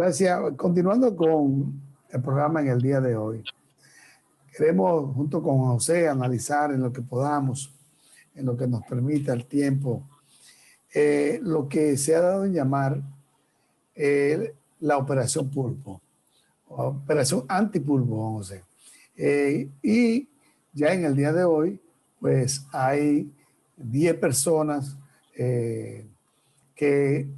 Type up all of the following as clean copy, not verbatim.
Gracias. Continuando con el programa en el día de hoy, queremos junto con José analizar en lo que podamos, en lo que nos permita el tiempo, lo que se ha dado en llamar la Operación Pulpo, Operación Antipulpo, José. Y ya en el día de hoy, pues hay 10 personas que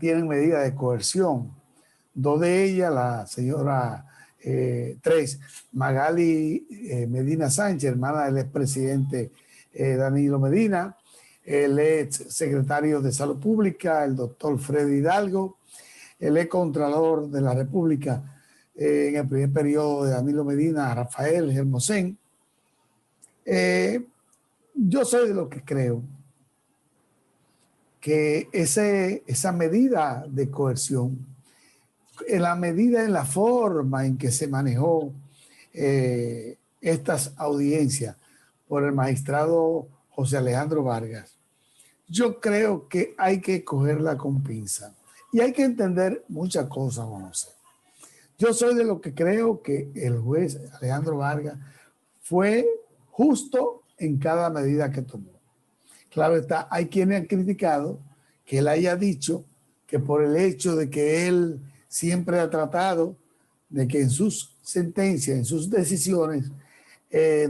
tienen medidas de coerción. Dos de ellas, la señora, tres, Magali Medina Sánchez, hermana del expresidente Danilo Medina, el ex secretario de Salud Pública, el doctor Freddy Hidalgo, el ex contralor de la República en el primer periodo de Danilo Medina, Rafael Hermosén. Yo soy de lo que creo que esa medida de coerción, en la medida, en la forma en que se manejó estas audiencias por el magistrado José Alejandro Vargas, yo creo que hay que cogerla con pinza y hay que entender muchas cosas, José. Yo soy de lo que creo que el juez Alejandro Vargas fue justo en cada medida que tomó. Claro está, hay quienes han criticado que él haya dicho que por el hecho de que él siempre ha tratado de que en sus sentencias, en sus decisiones,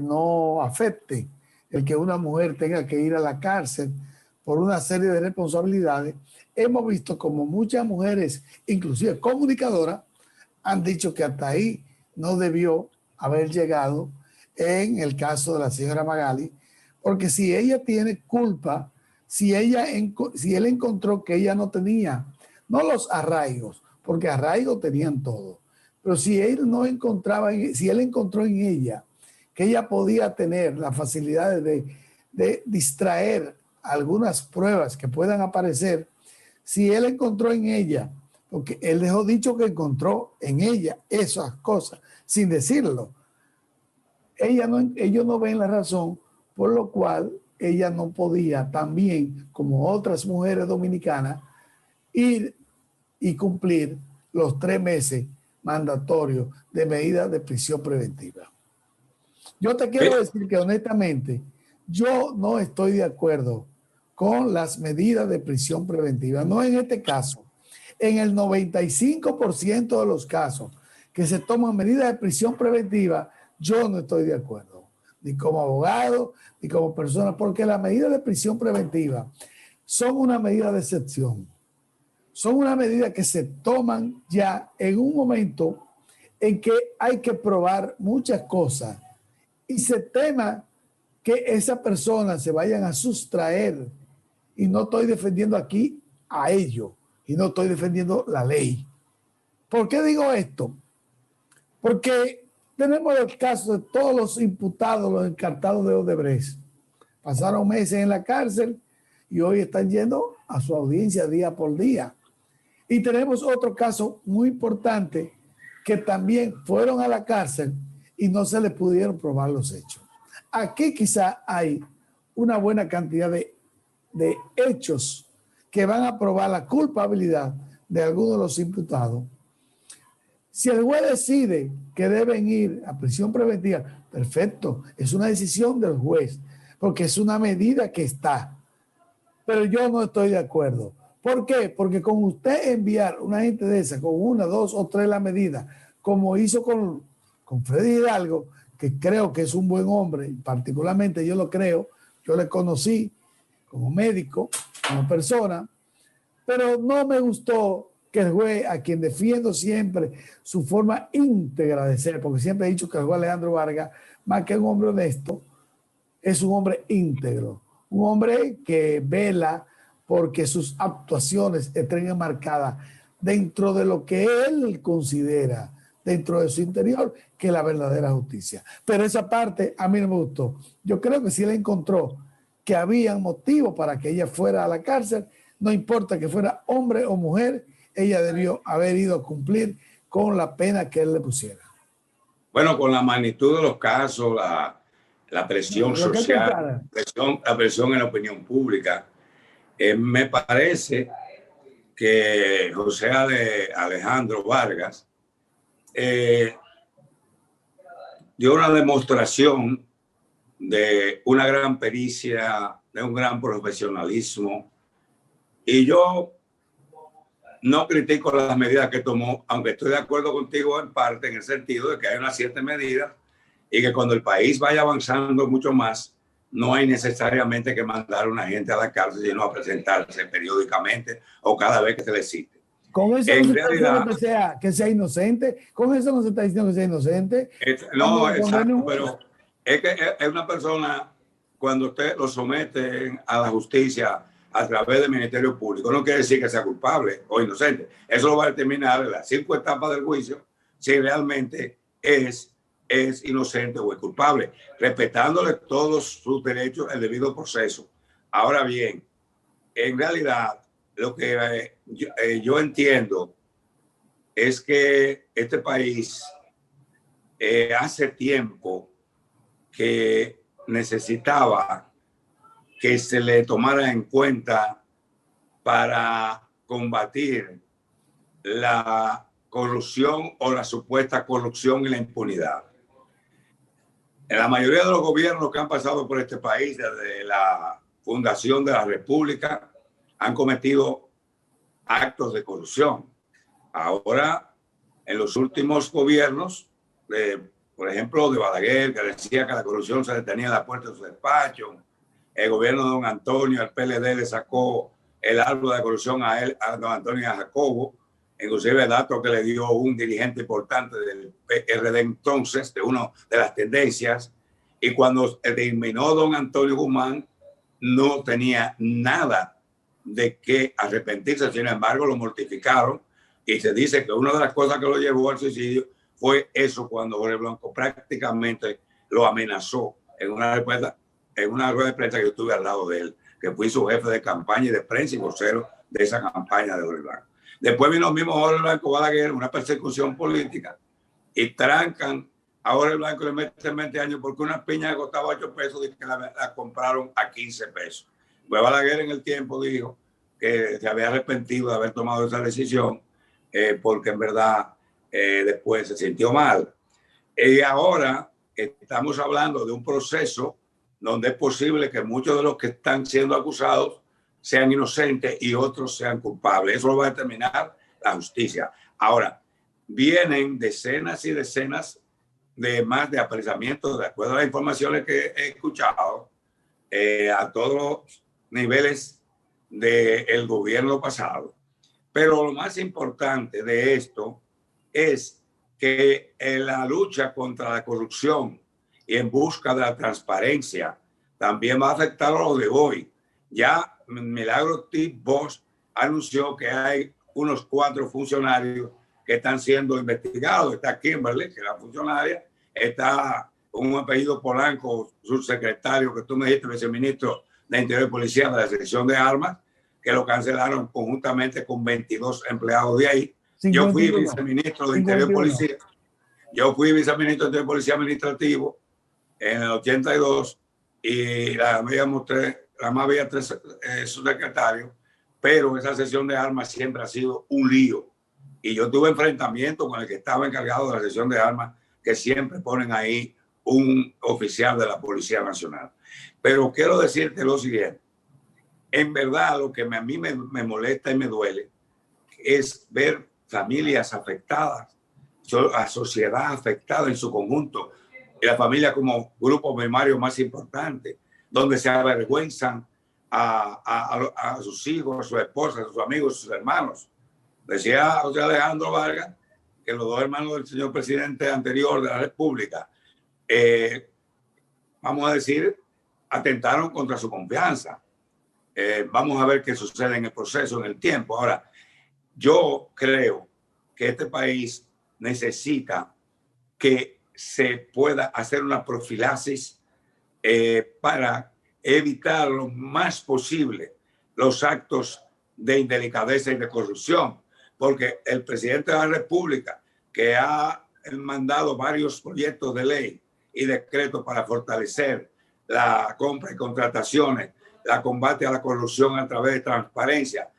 no afecte el que una mujer tenga que ir a la cárcel por una serie de responsabilidades. Hemos visto como muchas mujeres, inclusive comunicadoras, han dicho que hasta ahí no debió haber llegado en el caso de la señora Magali, porque si ella tiene culpa, si él encontró que ella no tenía, no los arraigos, porque arraigos tenían todo, pero si él no encontraba, si él encontró en ella que ella podía tener las facilidades de distraer algunas pruebas que puedan aparecer, si él encontró en ella, porque él dejó dicho que encontró en ella esas cosas, sin decirlo, ellos no ven la razón por lo cual ella no podía también, como otras mujeres dominicanas, ir y cumplir los 3 meses mandatorios de medidas de prisión preventiva. Yo te quiero decir que honestamente, yo no estoy de acuerdo con las medidas de prisión preventiva, no en este caso. En el 95% de los casos que se toman medidas de prisión preventiva, yo no estoy de acuerdo, ni como abogado, ni como persona, porque las medidas de prisión preventiva son una medida de excepción. Son una medida que se toman ya en un momento en que hay que probar muchas cosas y se tema que esas personas se vayan a sustraer. Y no estoy defendiendo aquí a ellos y no estoy defendiendo la ley. ¿Por qué digo esto? Porque tenemos el caso de todos los imputados, los encartados de Odebrecht. Pasaron meses en la cárcel y hoy están yendo a su audiencia día por día. Y tenemos otro caso muy importante que también fueron a la cárcel y no se les pudieron probar los hechos. Aquí quizá hay una buena cantidad de hechos que van a probar la culpabilidad de algunos de los imputados. Si el juez decide que deben ir a prisión preventiva, perfecto, es una decisión del juez, porque es una medida que está. Pero yo no estoy de acuerdo. ¿Por qué? Porque con usted enviar una gente de esa, con 1, 2 o 3 la medida, como hizo con Freddy Hidalgo, que creo que es un buen hombre, particularmente yo lo creo, yo le conocí como médico, como persona, pero no me gustó que el juez, a quien defiendo siempre su forma íntegra de ser, porque siempre he dicho que el juez Alejandro Vargas, más que un hombre honesto, es un hombre íntegro, un hombre que vela porque sus actuaciones estén enmarcadas dentro de lo que él considera, dentro de su interior, que es la verdadera justicia. Pero esa parte a mí no me gustó. Yo creo que si él encontró que había motivo para que ella fuera a la cárcel, no importa que fuera hombre o mujer, ella debió haber ido a cumplir con la pena que él le pusiera. Bueno, con la magnitud de los casos, la presión social, la presión en la opinión pública, me parece que José Alejandro Vargas dio una demostración de una gran pericia, de un gran profesionalismo. Y yo no critico las medidas que tomó, aunque estoy de acuerdo contigo en parte, en el sentido de que hay unas 7 medidas y que cuando el país vaya avanzando mucho más, no hay necesariamente que mandar a una gente a la cárcel, sino a presentarse periódicamente o cada vez que se le cite. Con eso no se está diciendo que sea inocente, con eso no se está diciendo que sea inocente. No, exacto, pero es que es una persona, cuando usted lo somete a la justicia a través del Ministerio Público, no quiere decir que sea culpable o inocente. Eso lo va a determinar en las 5 etapas del juicio, si realmente es inocente o es culpable, respetándole todos sus derechos, el debido proceso. Ahora bien, en realidad, lo que yo entiendo es que este país hace tiempo que necesitaba que se le tomara en cuenta para combatir la corrupción o la supuesta corrupción y la impunidad. En la mayoría de los gobiernos que han pasado por este país desde la fundación de la República han cometido actos de corrupción. Ahora, en los últimos gobiernos, por ejemplo, de Balaguer, que decía que la corrupción se detenía en la puerta de su despacho, el gobierno de don Antonio, el PLD le sacó el árbol de corrupción a él, a don Antonio y a Jacobo, inclusive el dato que le dio un dirigente importante del PRD entonces, de una de las tendencias, y cuando terminó don Antonio Guzmán, no tenía nada de qué arrepentirse, sin embargo lo mortificaron, y se dice que una de las cosas que lo llevó al suicidio fue eso, cuando Jorge Blanco prácticamente lo amenazó en una rueda de prensa que yo estuve al lado de él, que fui su jefe de campaña y de prensa y vocero de esa campaña de Jorge Blanco. Después vino el mismo Jorge Blanco Balaguer, una persecución política, y trancan a Jorge Blanco y le meten 20 años porque una piña que costaba 8 pesos y que la compraron a 15 pesos. Pues Balaguer en el tiempo dijo que se había arrepentido de haber tomado esa decisión porque en verdad después se sintió mal. Y ahora estamos hablando de un proceso donde es posible que muchos de los que están siendo acusados sean inocentes y otros sean culpables. Eso lo va a determinar la justicia. Ahora, vienen decenas y decenas de más de apresamientos, de acuerdo a las informaciones que he escuchado, a todos los niveles del gobierno pasado. Pero lo más importante de esto es que en la lucha contra la corrupción y en busca de la transparencia también va a afectar a lo de hoy. Ya Milagro T. Bosch anunció que hay unos 4 funcionarios que están siendo investigados. Está Kimberly, que es la funcionaria, está un apellido Polanco, subsecretario, que tú me dijiste, viceministro de Interior y Policía de la Sección de Armas, que lo cancelaron conjuntamente con 22 empleados de ahí. 51. Yo fui viceministro de Interior y Policía. Yo fui viceministro de Interior y Policía Administrativo en el 82 y la más había 3 subsecretarios, pero esa sección de armas siempre ha sido un lío. Y yo tuve enfrentamiento con el que estaba encargado de la sección de armas, que siempre ponen ahí un oficial de la Policía Nacional. Pero quiero decirte lo siguiente. En verdad, lo que a mí me molesta y me duele es ver familias afectadas, a sociedad afectada en su conjunto, y la familia como grupo primario más importante, donde se avergüenzan a sus hijos, a sus esposas, a sus amigos, a sus hermanos. Decía José Alejandro Vargas que los 2 hermanos del señor presidente anterior de la República, vamos a decir, atentaron contra su confianza. Vamos a ver qué sucede en el proceso, en el tiempo. Ahora, yo creo que este país necesita que se pueda hacer una profilaxis para evitar lo más posible los actos de indelicadeza y de corrupción, porque el presidente de la República, que ha mandado varios proyectos de ley y decretos para fortalecer la compra y contrataciones, la combate a la corrupción a través de transparencia,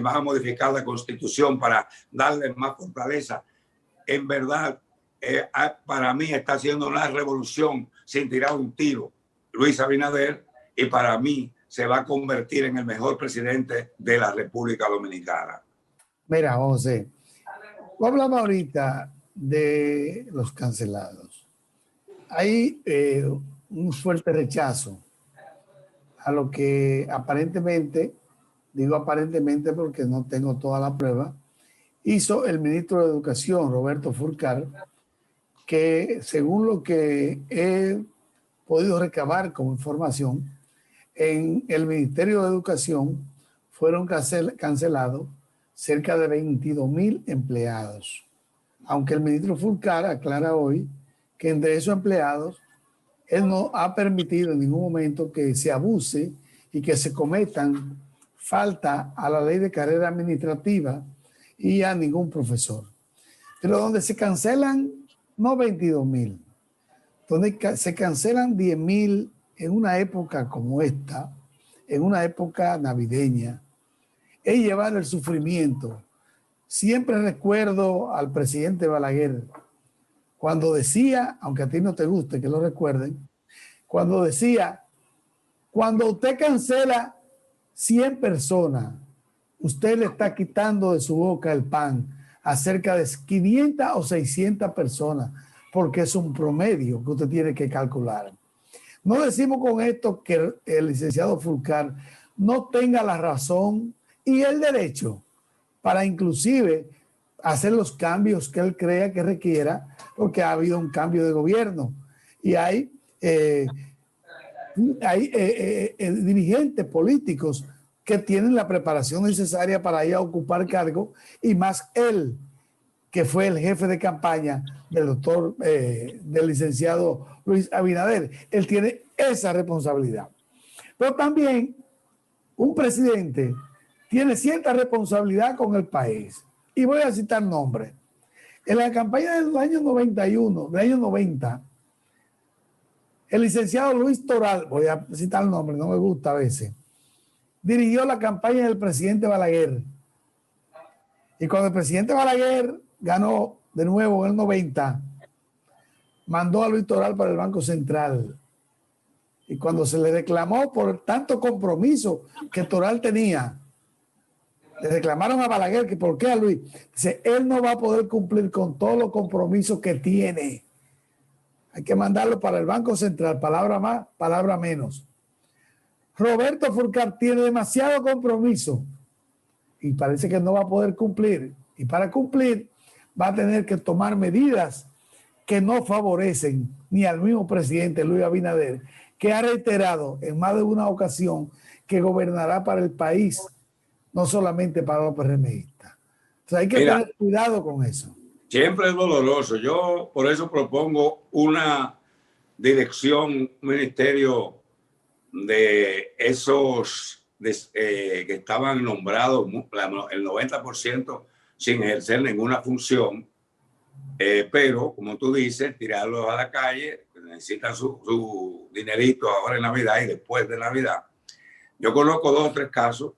va a modificar la Constitución para darle más fortaleza. en verdad, para mí está haciendo una revolución sin tirar un tiro, Luis Abinader, y para mí se va a convertir en el mejor presidente de la República Dominicana. Mira, José, tú hablabas ahorita de los cancelados. Hay un fuerte rechazo a lo que aparentemente, digo aparentemente porque no tengo toda la prueba, hizo el ministro de Educación, Roberto Fulcar, que según lo que he podido recabar como información, en el Ministerio de Educación fueron cancelados cerca de 22,000 empleados. Aunque el ministro Fulcar aclara hoy que entre esos empleados, él no ha permitido en ningún momento que se abuse y que se cometan falta a la ley de carrera administrativa y a ningún profesor. Pero donde se cancelan, no 22,000, donde se cancelan 10,000 en una época como esta, en una época navideña, es llevar el sufrimiento. Siempre recuerdo al presidente Balaguer cuando decía, aunque a ti no te guste que lo recuerden, cuando decía, cuando usted cancela 100 personas, usted le está quitando de su boca el pan a cerca de 500 o 600 personas, porque es un promedio que usted tiene que calcular. No decimos con esto que el licenciado Fulcar no tenga la razón y el derecho para inclusive hacer los cambios que él crea que requiera, porque ha habido un cambio de gobierno y hay dirigentes políticos que tienen la preparación necesaria para ir a ocupar cargo, y más él, que fue el jefe de campaña del licenciado Luis Abinader. Él tiene esa responsabilidad. Pero también un presidente tiene cierta responsabilidad con el país. Y voy a citar nombres. En la campaña del año 91, del año 90, el licenciado Luis Toral, voy a citar el nombre, no me gusta a veces, dirigió la campaña del presidente Balaguer. Y cuando el presidente Balaguer ganó de nuevo en el 90, mandó a Luis Toral para el Banco Central. Y cuando se le reclamó por tanto compromiso que Toral tenía, le reclamaron a Balaguer que por qué a Luis. Dice, él no va a poder cumplir con todos los compromisos que tiene. Hay que mandarlo para el Banco Central, palabra más, palabra menos. Roberto Fulcar tiene demasiado compromiso y parece que no va a poder cumplir. Y para cumplir va a tener que tomar medidas que no favorecen ni al mismo presidente Luis Abinader, que ha reiterado en más de una ocasión que gobernará para el país, no solamente para los PRMistas. Entonces hay que tener cuidado con eso. Siempre es doloroso. Yo por eso propongo una dirección, un ministerio de esos que estaban nombrados, el 90% sin ejercer ninguna función, pero como tú dices, tirarlos a la calle, necesitan su dinerito ahora en Navidad y después de Navidad. Yo conozco 2 o 3 casos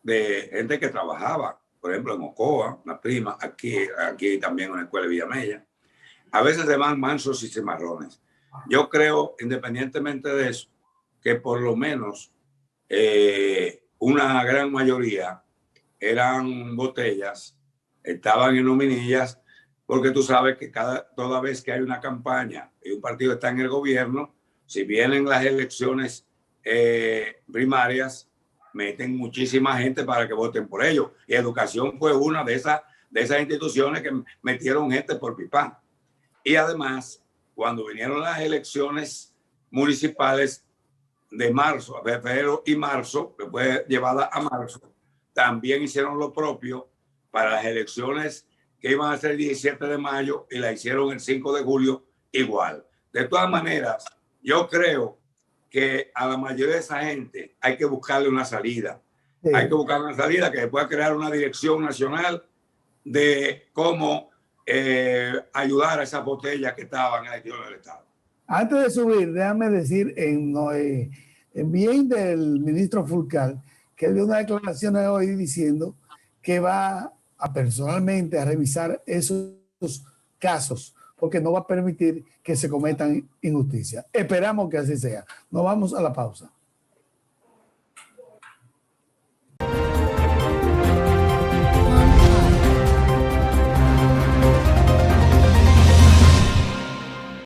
de gente que trabajaba, por ejemplo, en Ocoa, una prima, aquí también en la escuela de Villamella. A veces se van mansos y cimarrones. Yo creo, independientemente de eso, que por lo menos una gran mayoría eran botellas, estaban en nominillas, porque tú sabes que toda vez que hay una campaña y un partido está en el gobierno, si vienen las elecciones primarias, meten muchísima gente para que voten por ellos. Y educación fue una de esas instituciones que metieron gente por pipa. Y además, cuando vinieron las elecciones municipales de marzo, febrero y marzo, que fue llevada a marzo, también hicieron lo propio para las elecciones que iban a ser el 17 de mayo y la hicieron el 5 de julio igual. De todas maneras, yo creo que a la mayoría de esa gente hay que buscarle una salida. Sí. Hay que buscar una salida que pueda crear una dirección nacional de cómo ayudar a esas botellas que estaban en el interior del Estado. Antes de subir, déjame decir en bien del ministro Fulcar, que él dio una declaración hoy diciendo que va a personalmente a revisar esos casos, porque no va a permitir que se cometan injusticias. Esperamos que así sea. Nos vamos a la pausa.